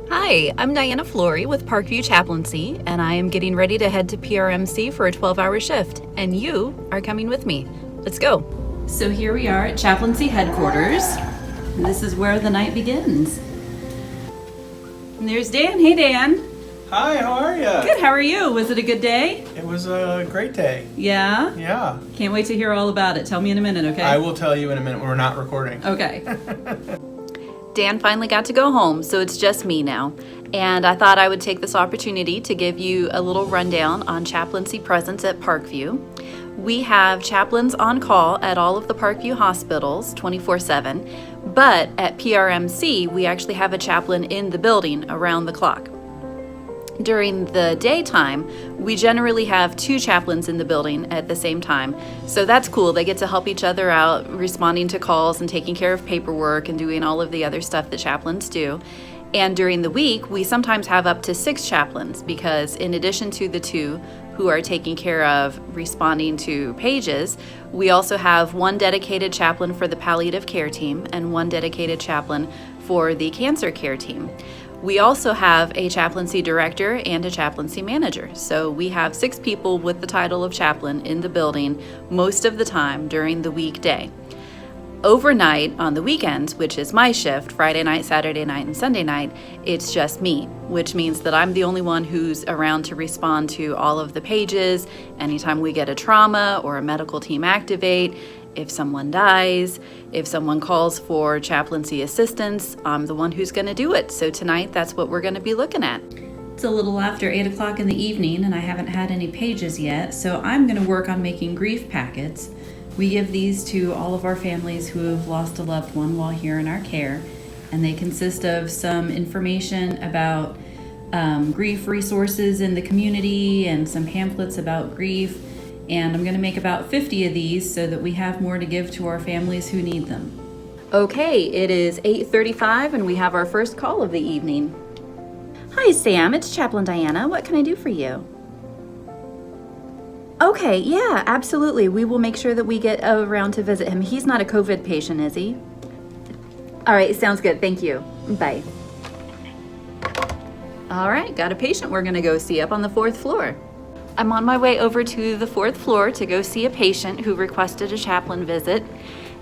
Hi, I'm Diana Flory with Parkview Chaplaincy, and I am getting ready to head to PRMC for a 12-hour shift, and you are coming with me. Let's go. So here we are at Chaplaincy headquarters, and this is where the night begins. And there's Dan. Hey, Dan. Hi, how are you? Good, how are you? Was it a good day? It was a great day. Yeah? Yeah. Can't wait to hear all about it. Tell me in a minute, okay? I will tell you in a minute. We're not recording. Okay. Dan finally got to go home, so it's just me now. And I thought I would take this opportunity to give you a little rundown on chaplaincy presence at Parkview. We have chaplains on call at all of the Parkview hospitals 24/7, but at PRMC, we actually have a chaplain in the building around the clock. During the daytime, we generally have 2 chaplains in the building at the same time. So that's cool. They get to help each other out, responding to calls and taking care of paperwork and doing all of the other stuff that chaplains do. And during the week, we sometimes have up to 6 chaplains because in addition to the 2 who are taking care of responding to pages, we also have 1 dedicated chaplain for the palliative care team and 1 dedicated chaplain for the cancer care team. We also have a chaplaincy director and a chaplaincy manager. So we have 6 people with the title of chaplain in the building most of the time during the weekday. Overnight on the weekends, which is my shift, Friday night, Saturday night, and Sunday night, it's just me, which means that I'm the only one who's around to respond to all of the pages, anytime we get a trauma or a medical team activate, if someone dies, if someone calls for chaplaincy assistance, I'm the one who's going to do it. So tonight, that's what we're going to be looking at. It's a little after 8 o'clock in the evening, and I haven't had any pages yet, so I'm going to work on making grief packets. We give these to all of our families who have lost a loved one while here in our care, and they consist of some information about grief resources in the community and some pamphlets about grief. And I'm going to make about 50 of these so that we have more to give to our families who need them. Okay, it is 8:35 and we have our first call of the evening. Hi Sam, it's Chaplain Diana. What can I do for you? Okay, yeah, absolutely. We will make sure that we get around to visit him. He's not a COVID patient, is he? All right, sounds good. Thank you. Bye. All right, got a patient we're going to go see up on the 4th floor. I'm on my way over to the 4th floor to go see a patient who requested a chaplain visit,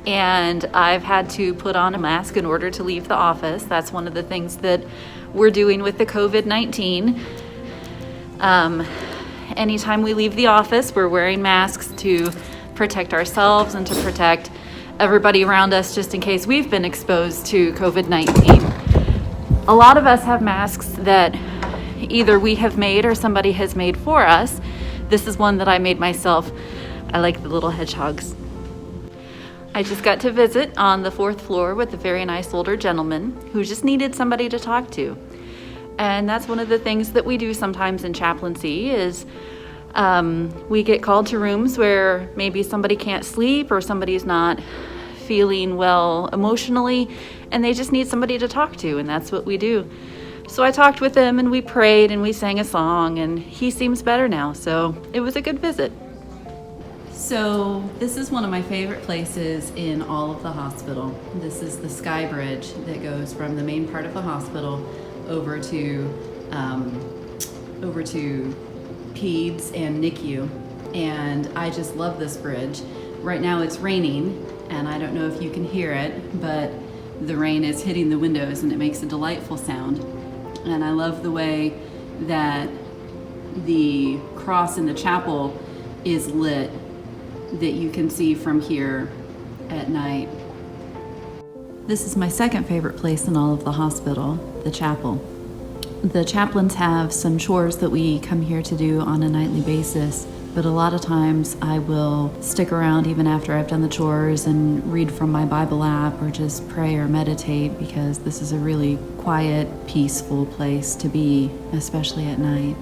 and I've had to put on a mask in order to leave the office. That's one of the things that we're doing with the COVID-19. Anytime we leave the office, we're wearing masks to protect ourselves and to protect everybody around us just in case we've been exposed to COVID-19. A lot of us have masks that either we have made or somebody has made for us. This is one that I made myself. I like the little hedgehogs. I just got to visit on the 4th floor with a very nice older gentleman who just needed somebody to talk to. And that's one of the things that we do sometimes in chaplaincy is we get called to rooms where maybe somebody can't sleep or somebody's not feeling well emotionally and they just need somebody to talk to, and that's what we do. So I talked with him and we prayed and we sang a song and he seems better now. So it was a good visit. So this is one of my favorite places in all of the hospital. This is the sky bridge that goes from the main part of the hospital over to Peds and NICU. And I just love this bridge. Right now it's raining and I don't know if you can hear it, but the rain is hitting the windows and it makes a delightful sound. And I love the way that the cross in the chapel is lit that you can see from here at night. This is my second favorite place in all of the hospital, the chapel. The chaplains have some chores that we come here to do on a nightly basis, but a lot of times I will stick around even after I've done the chores and read from my Bible app or just pray or meditate because this is a really quiet, peaceful place to be, especially at night.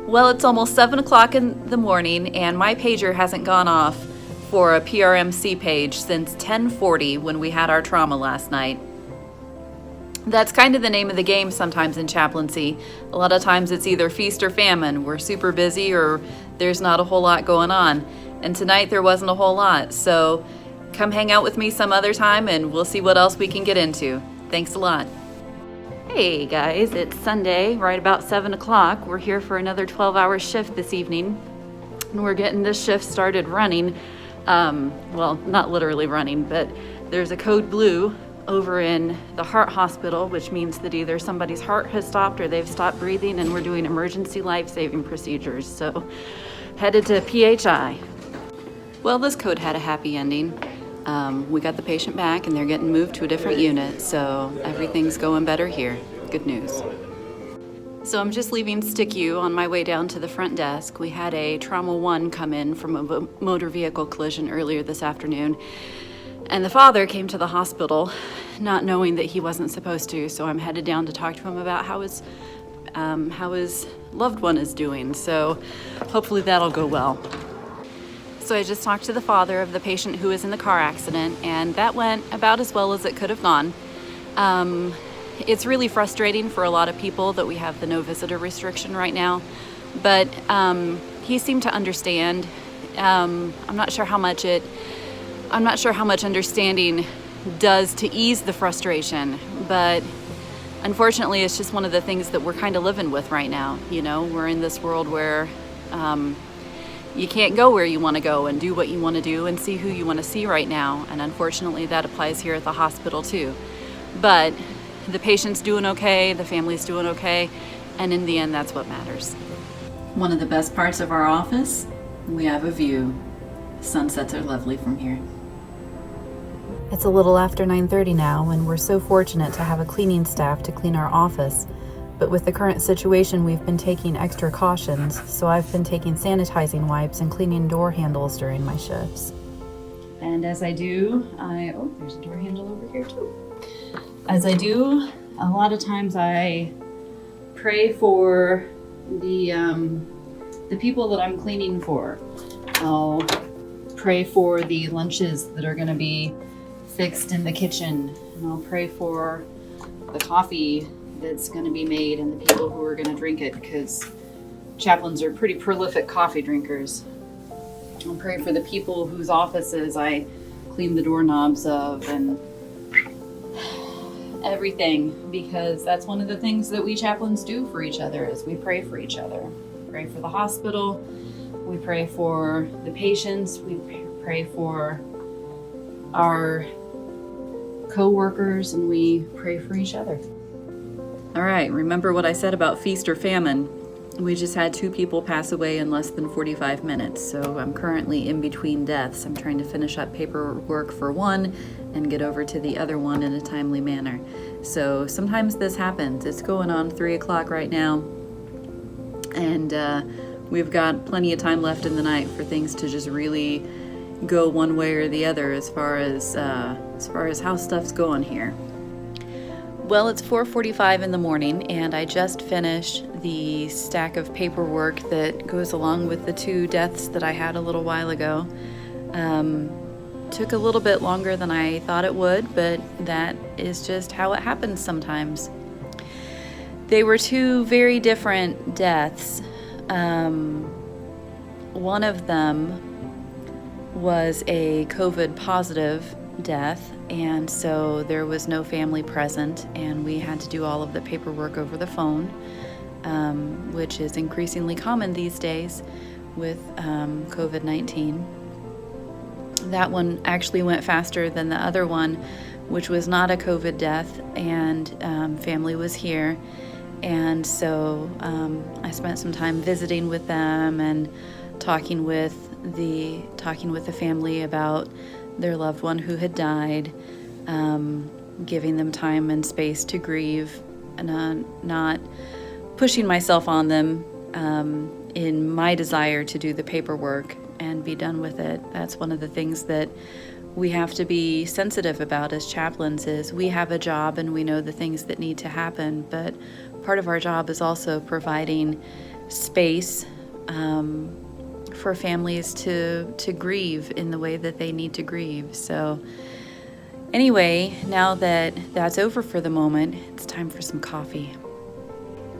Well, it's almost 7 o'clock in the morning and my pager hasn't gone off for a PRMC page since 10:40 when we had our trauma last night. That's kind of the name of the game sometimes in chaplaincy. A lot of times it's either feast or famine. We're super busy or there's not a whole lot going on. And tonight there wasn't a whole lot. So come hang out with me some other time and we'll see what else we can get into. Thanks a lot. Hey guys, it's Sunday, right about 7 o'clock. We're here for another 12-hour shift this evening. And we're getting this shift started running. Well, not literally running, but there's a code blue over in the heart hospital, which means that either somebody's heart has stopped or they've stopped breathing, and we're doing emergency life-saving procedures. So, headed to PHI. Well, this code had a happy ending. We got the patient back and they're getting moved to a different unit, so everything's going better here. Good news. So I'm just leaving STICU on my way down to the front desk. We had a Trauma 1 come in from a motor vehicle collision earlier this afternoon, and the father came to the hospital not knowing that he wasn't supposed to, so I'm headed down to talk to him about how his loved one is doing. So hopefully that'll go well. So I just talked to the father of the patient who was in the car accident, and that went about as well as it could have gone. It's really frustrating for a lot of people that we have the no visitor restriction right now, but he seemed to understand. I'm not sure how much understanding does to ease the frustration, but unfortunately it's just one of the things that we're kind of living with right now. You know, we're in this world where you can't go where you want to go and do what you want to do and see who you want to see right now. And unfortunately, that applies here at the hospital too. But the patient's doing okay, the family's doing okay, and in the end, that's what matters. One of the best parts of our office, we have a view. Sunsets are lovely from here. It's a little after 9:30 now, and we're so fortunate to have a cleaning staff to clean our office. But with the current situation, we've been taking extra cautions, so I've been taking sanitizing wipes and cleaning door handles during my shifts. And as I do, oh, there's a door handle over here too. As I do, a lot of times I pray for the people that I'm cleaning for. I'll pray for the lunches that are gonna be fixed in the kitchen, and I'll pray for the coffee that's going to be made and the people who are going to drink it, because chaplains are pretty prolific coffee drinkers. I'll pray for the people whose offices I clean the doorknobs of and everything, because that's one of the things that we chaplains do for each other, is we pray for each other. We pray for the hospital, we pray for the patients, we pray for our co-workers, and we pray for each other. All right, remember what I said about feast or famine? We just had 2 people pass away in less than 45 minutes, so I'm currently in between deaths. I'm trying to finish up paperwork for one and get over to the other one in a timely manner. So sometimes this happens. It's going on 3 o'clock right now, and we've got plenty of time left in the night for things to just really go one way or the other as far as how stuff's going here. Well, it's 4:45 in the morning, and I just finished the stack of paperwork that goes along with the 2 deaths that I had a little while ago. Took a little bit longer than I thought it would, but that is just how it happens sometimes. They were 2 very different deaths. One of them was a COVID positive death, and so there was no family present, and we had to do all of the paperwork over the phone, which is increasingly common these days with COVID-19. That one actually went faster than the other one, which was not a COVID death, and family was here, and so I spent some time visiting with them and talking with the family about their loved one who had died, giving them time and space to grieve, and not pushing myself on them in my desire to do the paperwork and be done with it. That's one of the things that we have to be sensitive about as chaplains, is we have a job and we know the things that need to happen, but part of our job is also providing space for families to grieve in the way that they need to grieve. So anyway, now that that's over for the moment, it's time for some coffee.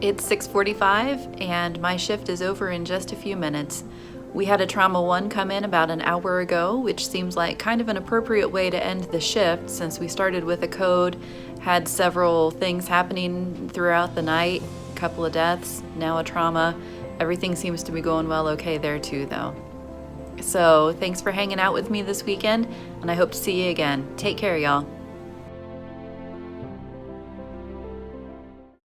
It's 6:45 and my shift is over in just a few minutes. We had a trauma 1 come in about an hour ago, which seems like kind of an appropriate way to end the shift since we started with a code, had several things happening throughout the night, a couple of deaths, now a trauma. Everything seems to be going well okay there too, though. So thanks for hanging out with me this weekend, and I hope to see you again. Take care, y'all.